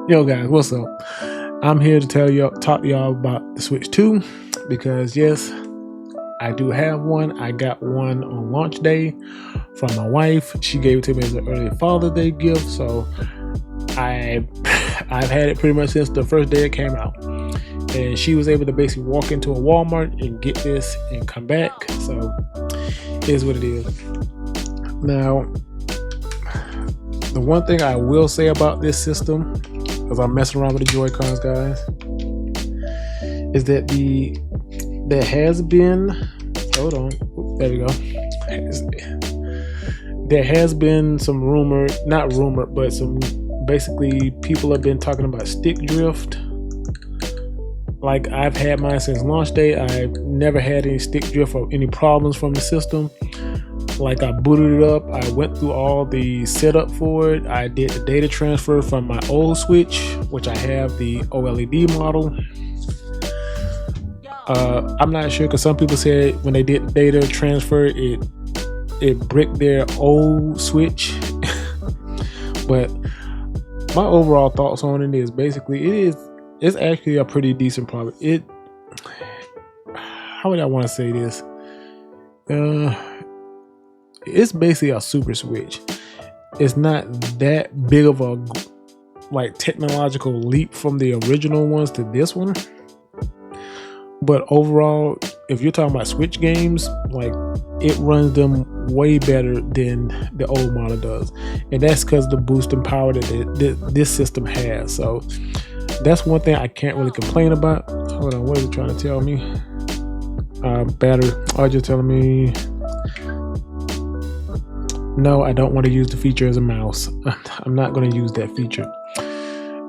Yo guys, what's up? I'm here to talk to y'all about the Switch 2 because yes, I do have one. I got one on launch day from my wife. She gave it to me as an early Father's Day gift, so I've had it pretty much since the first day it came out. And she was able to basically walk into a Walmart and get this and come back. So it is what it is. Now, the one thing I will say about this system, because I'm messing around with the Joy-Cons, guys, is that there has been, hold on, there we go. There has been some but some basically people have been talking about stick drift. Like, I've had mine since launch day. I've never had any stick drift or any problems from the system. Like, I booted it up, I went through all the setup for it. I did the data transfer from my old Switch, which I have the OLED model. I'm not sure, because some people said when they did the data transfer, it bricked their old Switch. But my overall thoughts on it is basically it's actually a pretty decent product. How would I want to say this? It's basically a super Switch. It's not that big of a technological leap from the original ones to this one. But overall, if you're talking about Switch games, like, it runs them way better than the old model does. And that's because of the boosting power that this system has. So that's one thing I can't really complain about. Hold on, what is it trying to tell me? Battery. Oh, just telling me, no, I don't want to use the feature as a mouse. I'm not going to use that feature.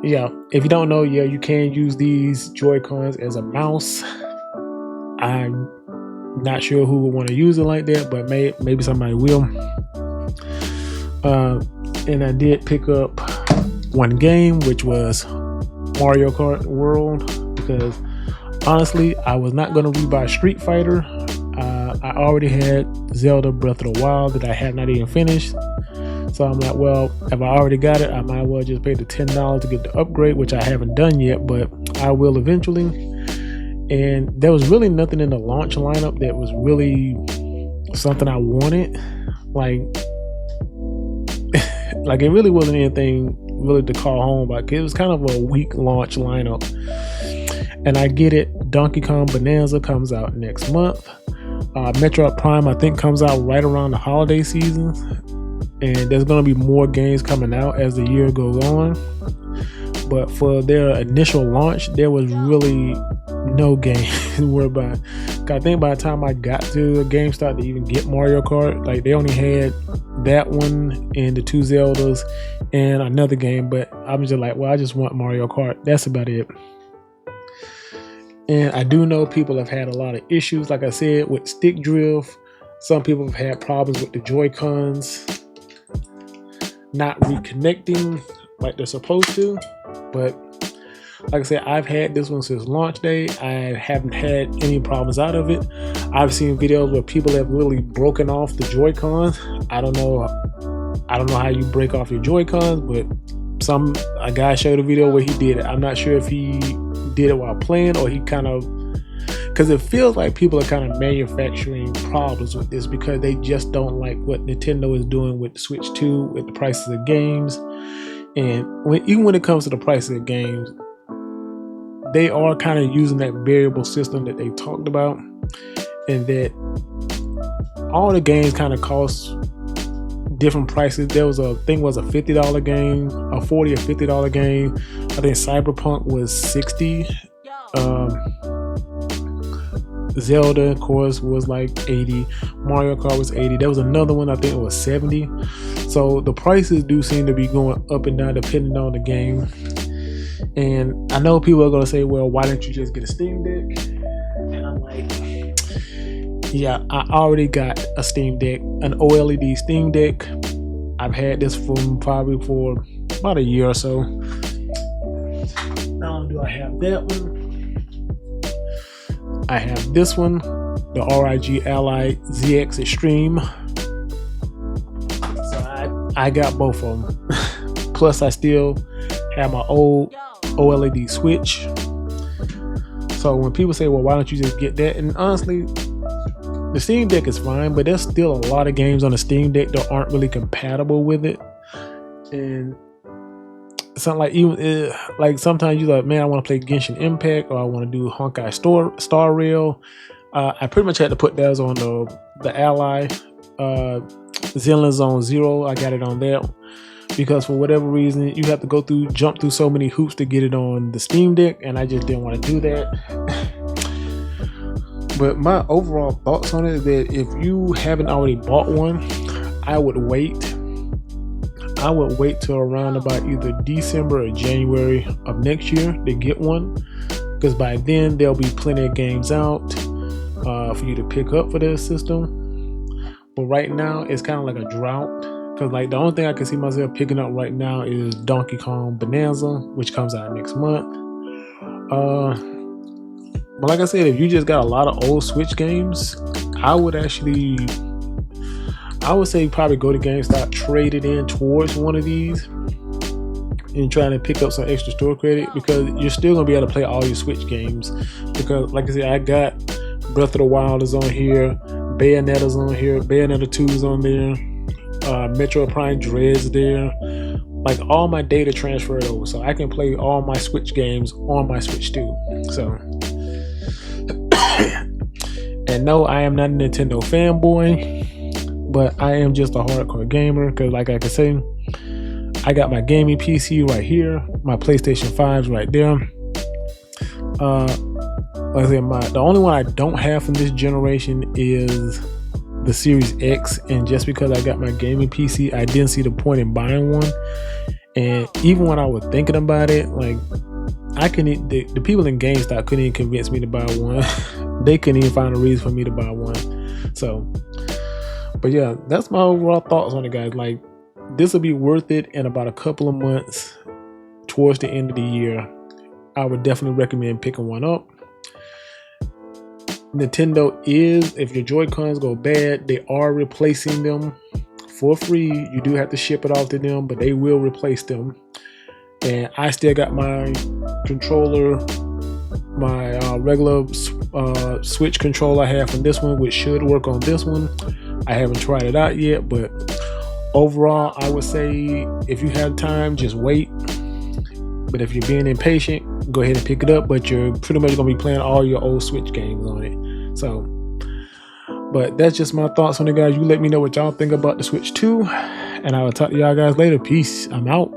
Yeah, if you don't know, yeah, you can use these Joy-Cons as a mouse. I'm not sure who would want to use it like that, but maybe somebody will. And I did pick up one game, which was Mario Kart World, because honestly, I was not going to rebuy Street Fighter. I already had Zelda Breath of the Wild that I had not even finished. So I'm like, well, if I already got it, I might as well just pay the $10 to get the upgrade, which I haven't done yet, but I will eventually. And there was really nothing in the launch lineup that was really something I wanted. Like it really wasn't anything really to call home about. It was kind of a weak launch lineup. And I get it, Donkey Kong Bonanza comes out next month. Metroid Prime, I think, comes out right around the holiday season, and there's going to be more games coming out as the year goes on. But for their initial launch, there was really no game to worry about. I think by the time I got to GameStop to even get Mario Kart, like, they only had that one and the two Zeldas and another game, but I'm just like, well, I just want Mario Kart. That's about it. And I do know people have had a lot of issues, like I said, with stick drift. Some people have had problems with the Joy-Cons not reconnecting like they're supposed to. But like I said, I've had this one since launch day. I haven't had any problems out of it. I've seen videos where people have literally broken off the Joy-Cons. I don't know how you break off your Joy-Cons, but a guy showed a video where he did it. I'm not sure if he did it while playing or he kind of, because it feels like people are kind of manufacturing problems with this because they just don't like what Nintendo is doing with the Switch 2, with the prices of games. And even when it comes to the prices of games, they are kind of using that variable system that they talked about, and that all the games kind of cost different prices. There was a $50 game, a $40 or $50 game. I think Cyberpunk was $60. Zelda, of course, was like $80. Mario Kart was $80. There was another one, I think it was $70. So the prices do seem to be going up and down depending on the game. And I know people are going to say, well, why don't you just get a Steam Deck? And I'm like, yeah, I already got a Steam Deck, an OLED Steam Deck. I've had this probably for about a year or so. Not only do I have that one, I have this one, the ROG Ally ZX Extreme. So I got both of them. Plus, I still have my old OLED Switch. So when people say, well, why don't you just get that? And honestly, the Steam Deck is fine, but there's still a lot of games on the Steam Deck that aren't really compatible with it. And something like, even like sometimes you're like, man, I want to play Genshin Impact, or I want to do Honkai Star Rail. I pretty much had to put those on the Ally Zenless Zone Zero. I got it on there because for whatever reason you have to jump through so many hoops to get it on the Steam Deck, and I just didn't want to do that. But my overall thoughts on it is that if you haven't already bought one, I would wait till around about either December or January of next year to get one, because by then there'll be plenty of games out for you to pick up for this system. But right now it's kind of like a drought, because like the only thing I can see myself picking up right now is Donkey Kong Bonanza, which comes out next month. But like I said, if you just got a lot of old Switch games, I would say probably go to GameStop, trade it in towards one of these, and trying to pick up some extra store credit, because you're still gonna be able to play all your Switch games. Because like I said, I got Breath of the Wild is on here, Bayonetta's on here, Bayonetta 2 is on there, Metroid Prime Dread's there. Like all my data transferred over, so I can play all my Switch games on my Switch too. So, and no, I am not a Nintendo fanboy, but I am just a hardcore gamer, because like I can say, I got my gaming PC right here, my PlayStation 5's right there. Like I said, the only one I don't have from this generation is the Series X, and just because I got my gaming PC, I didn't see the point in buying one. And even when I was thinking about it, like the people in GameStop couldn't even convince me to buy one. They couldn't even find a reason for me to buy one. So, but yeah, that's my overall thoughts on it, guys. Like, this will be worth it in about a couple of months towards the end of the year. I would definitely recommend picking one up. Nintendo is, if your Joy-Cons go bad, they are replacing them for free. You do have to ship it off to them, but they will replace them. And I still got my controller, my regular Switch controller I have from this one, which should work on this one. I haven't tried it out yet, but overall, I would say if you have time, just wait. But if you're being impatient, go ahead and pick it up. But you're pretty much going to be playing all your old Switch games on it. So, but that's just my thoughts on it, guys. You let me know what y'all think about the Switch 2, and I will talk to y'all guys later. Peace. I'm out.